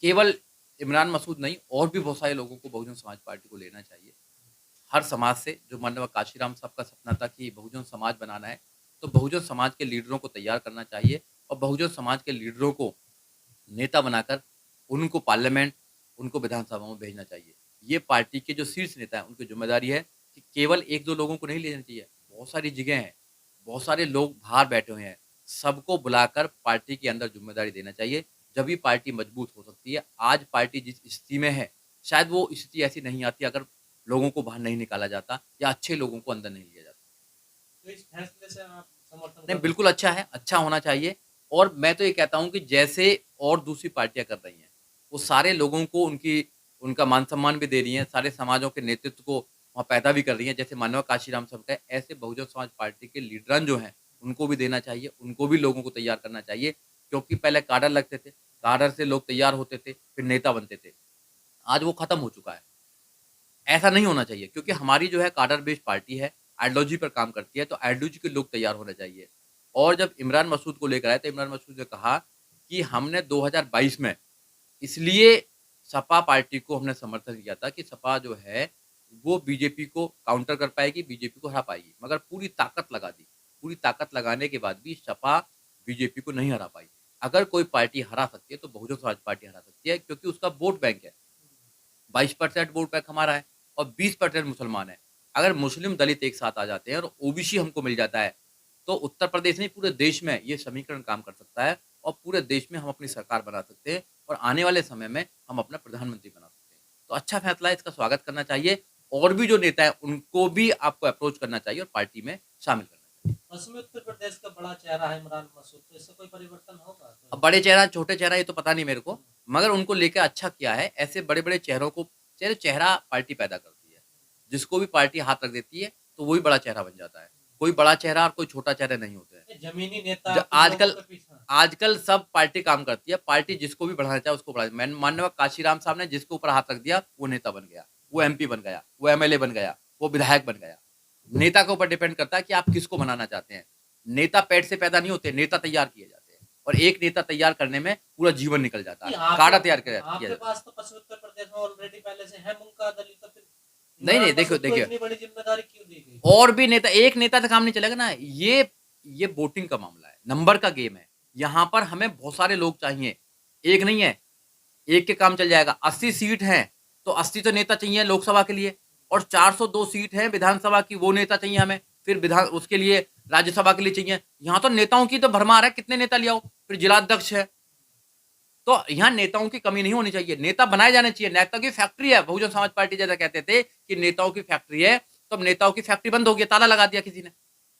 केवल इमरान मसूद नहीं, और भी बहुत सारे लोगों को बहुजन समाज पार्टी को लेना चाहिए। हर समाज से, जो माननीय काशीराम साहब का सपना था कि बहुजन समाज बनाना है, तो बहुजन समाज के लीडरों को तैयार करना चाहिए और बहुजन समाज के लीडरों को नेता बनाकर उनको पार्लियामेंट, उनको विधानसभा में भेजना चाहिए। ये पार्टी के जो शीर्ष नेता हैं, उनकी ज़िम्मेदारी है कि केवल 1-2 लोगों को नहीं लेना चाहिए। बहुत सारी जगह हैं, बहुत सारे लोग बाहर बैठे हुए हैं, सबको बुलाकर पार्टी के अंदर ज़िम्मेदारी देना चाहिए, जभी पार्टी मजबूत हो सकती है। आज पार्टी जिस स्थिति में है, शायद वो स्थिति ऐसी नहीं आती अगर लोगों को बाहर नहीं निकाला जाता या अच्छे लोगों को अंदर नहीं लिया जाता। तो इस फैसले से आप समर्थन नहीं, करते बिल्कुल अच्छा है, अच्छा होना चाहिए। और मैं तो ये कहता हूँ कि जैसे और दूसरी पार्टियाँ कर रही हैं, वो सारे लोगों को उनका मान-सम्मान भी दे रही हैं, सारे समाजों के नेतृत्व को वहाँ पैदा भी कर रही हैं, जैसे माननीय काशीराम साहब का है, ऐसे बहुजन समाज पार्टी के लीडरान जो हैं, उनको भी देना चाहिए, उनको भी लोगों को तैयार करना चाहिए, क्योंकि पहले काडर लगते थे, काडर से लोग तैयार होते थे, फिर नेता बनते थे। आज वो खत्म हो चुका है। ऐसा नहीं होना चाहिए, क्योंकि हमारी जो है काडर बेस्ड पार्टी है, आइडियोलॉजी पर काम करती है, तो आइडियोलॉजी के लोग तैयार होने चाहिए। और जब इमरान मसूद को लेकर आए, तो इमरान मसूद ने कहा कि हमने 2022 में इसलिए सपा पार्टी को हमने समर्थन किया था कि सपा जो है वो बीजेपी को काउंटर कर पाएगी, बीजेपी को हरा पाएगी, मगर पूरी ताकत लगा दी। पूरी ताकत लगाने के बाद भी सपा बीजेपी को नहीं हरा पाई। अगर कोई पार्टी हरा सकती है तो बहुजन समाज पार्टी हरा सकती है, क्योंकि उसका वोट बैंक है। 22% वोट बैंक हमारा है और 20% मुसलमान है। अगर मुस्लिम दलित एक साथ आ जाते हैं और ओबीसी हमको मिल जाता है, तो उत्तर प्रदेश नहीं, पूरे देश में ये समीकरण काम कर सकता है और पूरे देश में हम अपनी सरकार बना सकते हैं और आने वाले समय में हम अपना प्रधानमंत्री बना सकते हैं। तो अच्छा फैसला है, इसका स्वागत करना चाहिए और भी जो नेता है उनको भी आपको अप्रोच करना चाहिए और पार्टी में शामिल करना चाहिए। पश्चिमी उत्तर प्रदेश का बड़ा चेहरा है इमरान मसूद, तो इससे कोई परिवर्तन होगा अब तो? बड़े चेहरा, छोटे चेहरा ये तो पता नहीं मेरे को, मगर उनको लेके अच्छा किया है। ऐसे बड़े-बड़े चेहरों को, चेहरा पार्टी पैदा करती है। जिसको भी पार्टी हाथ रख देती है, तो वही बड़ा चेहरा बन जाता है। कोई बड़ा चेहरा और कोई छोटा चेहरा नहीं होते हैं। ये जमीनी नेता ज कुछ लोगों आजकल के पीछे। आजकल सब पार्टी काम करती है। पार्टी जिसको भी बढ़ाना चाहे उसको बढ़ा, मैन माननीय काशीराम साहब ने जिसके ऊपर हाथ रख दिया, वो नेता बन गया, वो एमपी बन गया, वो एमएलए बन गया, वो विधायक बन गया। नेता के ऊपर डिपेंड करता है कि आप किसको बनाना चाहते हैं। नेता पेट से पैदा नहीं होते, नेता तैयार किए जाते हैं और एक नेता तैयार करने में पूरा जीवन निकल जाता है। नहीं, काढ़ा तैयार किया आपके जाता है। पास तो पश्चिमी उत्तर प्रदेश में ऑलरेडी पहले से है मुनका दलित, तो फिर नहीं, नहीं, इमरान देखो मसूद को देखिए, इतनी बड़ी जिम्मेदारी क्यों दी गई? और भी नेता, एक नेता से काम नहीं चलेगा ना। ये वोटिंग का मामला है, नंबर का गेम है। यहाँ पर हमें बहुत सारे लोग चाहिए, एक नहीं है। एक के काम चल जाएगा। 80 सीट हैं, तो 80 तो नेता चाहिए लोकसभा के लिए, और 402 सीट हैं विधानसभा की, वो नेता चाहिए हमें। फिर विधान उसके लिए राज्यसभा के लिए चाहिए। यहाँ तो नेताओं की तो भरमार है, कितने नेता ले आओ। फिर जिलाध्यक्ष है, तो यहाँ नेताओं की कमी नहीं होनी चाहिए। नेता बनाए जाने चाहिए, नेता की फैक्ट्री है। बहुजन समाज पार्टी जैसा कहते थे कि नेताओं की फैक्ट्री है, तो अब नेताओं की फैक्ट्री बंद हो गई, ताला लगा दिया किसी ने।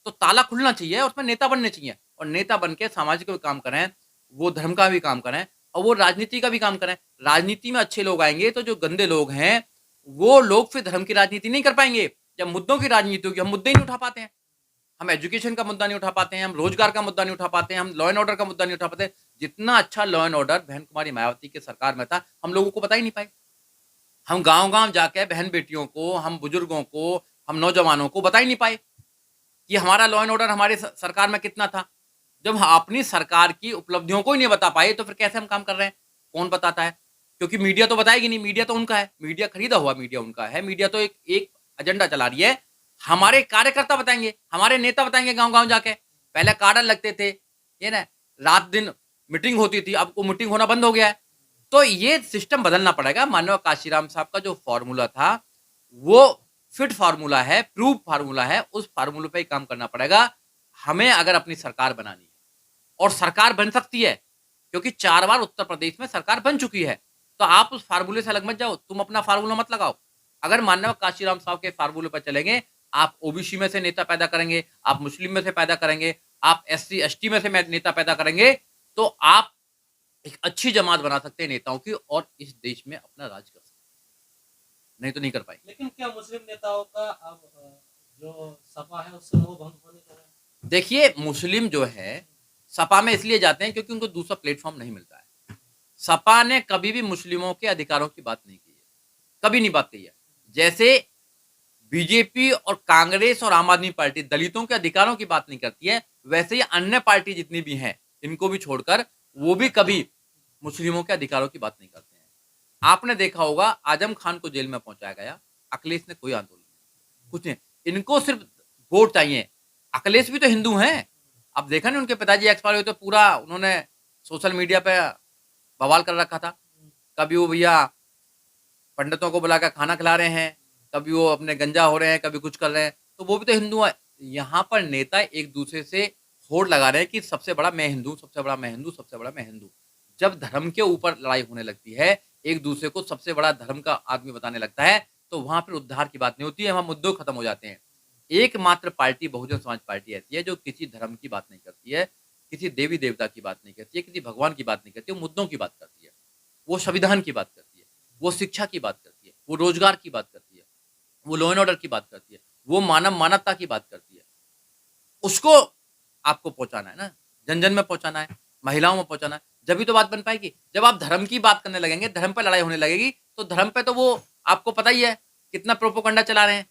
तो ताला खुलना चाहिए और उसमें नेता बनने चाहिए, और नेता बन के सामाजिक भी काम करें, वो धर्म का भी काम करें और वो राजनीति का भी काम करें। राजनीति में अच्छे लोग आएंगे, तो जो गंदे लोग हैं वो लोग फिर धर्म की राजनीति नहीं कर पाएंगे। जब मुद्दों की राजनीति होगी, हम मुद्दे ही नहीं उठा पाते हैं। हम एजुकेशन का मुद्दा नहीं उठा पाते हैं, हम रोजगार का मुद्दा नहीं उठा पाते हैं, हम लॉ एंड ऑर्डर का मुद्दा नहीं उठा पाते। जितना अच्छा लॉ एंड ऑर्डर बहन कुमारी मायावती के सरकार में था, हम लोगों को बता ही नहीं पाए। हम गांव-गांव जाके बहन बेटियों को, हम बुजुर्गों को, हम नौजवानों को बता ही नहीं पाए कि हमारा लॉ एंड ऑर्डर हमारे सरकार में कितना था। जब हम अपनी सरकार की उपलब्धियों को ही नहीं बता पाए, तो फिर कैसे हम काम कर रहे हैं? कौन बताता है? क्योंकि मीडिया तो बताएगी नहीं, मीडिया तो उनका है, मीडिया खरीदा हुआ मीडिया उनका है। मीडिया तो एक एक एजेंडा चला रही है। हमारे कार्यकर्ता बताएंगे, हमारे नेता बताएंगे गांव-गांव जाके। पहले कार्डर लगते थे, ये ना, रात दिन मीटिंग होती थी, अब वो मीटिंग होना बंद हो गया है। तो ये सिस्टम बदलना पड़ेगा। माननीय काशीराम साहब का जो फॉर्मूला था, वो फिट फार्मूला है, प्रूव फार्मूला है, उस फार्मूले पे ही काम करना पड़ेगा। हमें अगर अपनी सरकार बनानी है, और सरकार बन सकती है, क्योंकि 4 बार उत्तर प्रदेश में सरकार बन चुकी है, तो आप उस फार्मूले से अलग मत जाओ, तुम अपना फार्मूला मत लगाओ। अगर माननीय काशीराम साहब के फार्मूले पर चलेंगे, आप ओबीसी में से नेता पैदा करेंगे, आप मुस्लिम में से पैदा करेंगे, आप एससी एसटी में से नेता पैदा करेंगे, तो आप एक अच्छी जमात बना सकते हैं नेताओं की, और इस देश में अपना राज कर सकते हैं। नहीं तो नहीं कर पाएंगे। लेकिन क्या मुस्लिम नेताओं का अब जो सपा है उससे मोह भंग होने लगा है? देखिए, मुस्लिम जो है सपा में इसलिए जाते हैं क्योंकि उनको दूसरा प्लेटफॉर्म नहीं मिलता है। सपा ने कभी भी मुस्लिमों के अधिकारों की बात नहीं की है, कभी नहीं बात कही है। जैसे बीजेपी और कांग्रेस और आम आदमी पार्टी दलितों के अधिकारों की बात नहीं करती है, वैसे ही अन्य पार्टी जितनी भी हैं, इनको भी छोड़कर वो भी कभी मुस्लिमों के अधिकारों की बात नहीं करते हैं। आपने देखा होगा आजम खान को जेल में पहुंचाया गया, अखिलेश ने कोई आंदोलन नहीं, कुछ नहीं। इनको सिर्फ वोट चाहिए। अखिलेश भी तो हिंदू हैं। अब देखा नहीं उनके पिताजी एक्सपायर हुए तो पूरा उन्होंने सोशल मीडिया पे बवाल कर रखा था। कभी वो भैया पंडितों को बुलाकर खाना खिला रहे हैं, कभी वो अपने गंजा हो रहे हैं, कभी कुछ कर रहे हैं, तो वो भी तो हिंदू है। यहाँ पर नेता एक दूसरे से होड़ लगा रहे हैं कि सबसे बड़ा मैं हिंदू, सबसे बड़ा मैं हिंदू, सबसे बड़ा मैं हिंदू। जब धर्म के ऊपर लड़ाई होने लगती है, एक दूसरे को सबसे बड़ा धर्म का आदमी बताने लगता है, तो वहां पर उद्धार की बात नहीं होती है, वहां मुद्दे खत्म हो जाते हैं। एकमात्र पार्टी बहुजन समाज पार्टी ऐसी है जो किसी धर्म की बात नहीं करती है, किसी देवी देवता की बात नहीं करती है, किसी भगवान की बात नहीं करती है, वो मुद्दों की बात करती है, वो संविधान की बात करती है, वो शिक्षा की बात करती है, वो रोजगार की बात करती है, वो लॉ एंड ऑर्डर की बात करती है, वो मानवता की बात करती है। उसको आपको पहुंचाना है ना, जन जन में पहुंचाना है, महिलाओं में पहुंचाना है, जब तो बात बन पाएगी। जब आप धर्म की बात करने लगेंगे, धर्म पर लड़ाई होने लगेगी, तो धर्म पे तो वो आपको पता ही है कितना प्रोपोगंडा चला रहे हैं,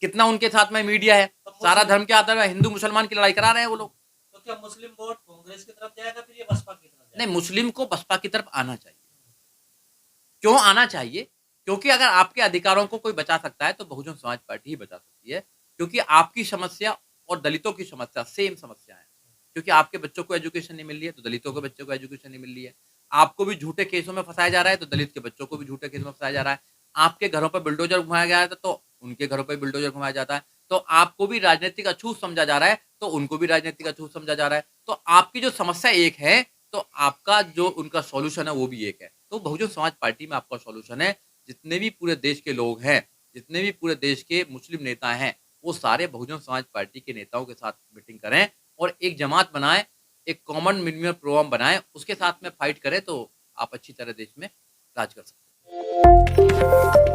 कितना उनके साथ में मीडिया है, तो सारा धर्म के आधार पर हिंदू मुसलमान की लड़ाई करा रहे हैं वो लोग। तो क्या मुस्लिम वोट कांग्रेस की तरफ जाएगा फिर ये बसपा की तरफ जाएगा? नहीं, मुस्लिम को बसपा की तरफ आना चाहिए। क्यों आना चाहिए? क्योंकि अगर आपके अधिकारों को कोई बचा सकता है तो बहुजन समाज पार्टी ही बचा सकती है, क्योंकि आपकी समस्या और दलितों की समस्या सेम समस्या है। क्योंकि आपके बच्चों को एजुकेशन नहीं मिल रही है तो दलितों के बच्चों को एजुकेशन नहीं मिल रही है। आपको भी झूठे केसों में फंसाया जा रहा है तो दलित के बच्चों को भी झूठे केस में फंसाया जा रहा है। आपके घरों पर बुलडोजर घुमाया गया है तो उनके घरों पर बुलडोजर घुमाया जाता है। तो आपको भी राजनीतिक अछूत समझा जा रहा है तो उनको भी राजनीतिक अछूत समझा जा रहा है। तो आपकी जो समस्या एक है तो आपका जो उनका सॉल्यूशन है वो भी एक है। तो बहुजन समाज पार्टी में आपका सॉल्यूशन है, जितने भी पूरे देश के लोग हैं, जितने भी पूरे देश के मुस्लिम नेता हैं, वो सारे बहुजन समाज पार्टी के नेताओं के साथ मीटिंग करें और एक जमात बनाएं, एक कॉमन मिनिमम प्रोग्राम बनाएं, उसके साथ में फाइट करें तो आप अच्छी तरह देश में राज कर सकते हैं।